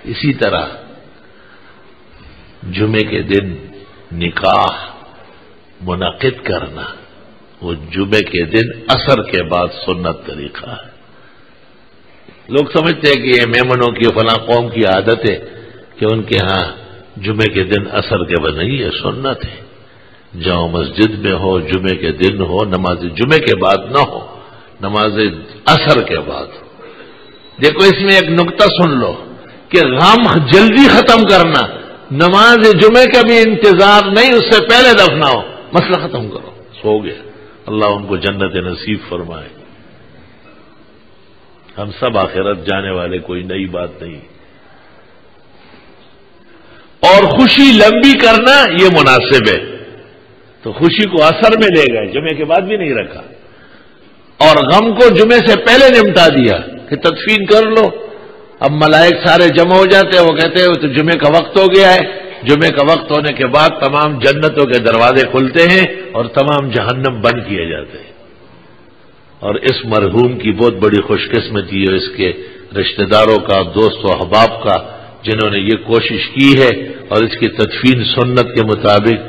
اسی طرح جمعے کے دن نکاح منعقد کرنا وہ جمعے کے دن عصر کے بعد سنت طریقہ ہے. لوگ سمجھتے ہیں کہ یہ میمنوں کی فلاں قوم کی عادت ہے کہ ان کے ہاں جمعے کے دن عصر کے بعد. نہیں، یہ سنت ہے. جاؤ مسجد میں ہو، جمعے کے دن ہو، نماز جمعے کے بعد نہ ہو، نماز عصر کے بعد ہو. دیکھو اس میں ایک نقطہ سن لو کہ غم جلدی ختم کرنا، نماز جمعے کا بھی انتظار نہیں، اس سے پہلے دفناؤ، مسئلہ ختم کرو. سو گیا. اللہ ان کو جنت نصیب فرمائے. ہم سب آخرت جانے والے، کوئی نئی بات نہیں. اور خوشی لمبی کرنا یہ مناسب ہے، تو خوشی کو عصر میں لے گئے، جمعے کے بعد بھی نہیں رکھا. اور غم کو جمعے سے پہلے نمٹا دیا کہ تدفین کر لو. اب ملائک سارے جمع ہو جاتے ہیں، وہ کہتے ہیں تو جمعے کا وقت ہو گیا ہے. جمعے کا وقت ہونے کے بعد تمام جنتوں کے دروازے کھلتے ہیں اور تمام جہنم بند کیے جاتے ہیں. اور اس مرحوم کی بہت بڑی خوش قسمتی ہے، اس کے رشتہ داروں کا، دوست و احباب کا، جنہوں نے یہ کوشش کی ہے اور اس کی تدفین سنت کے مطابق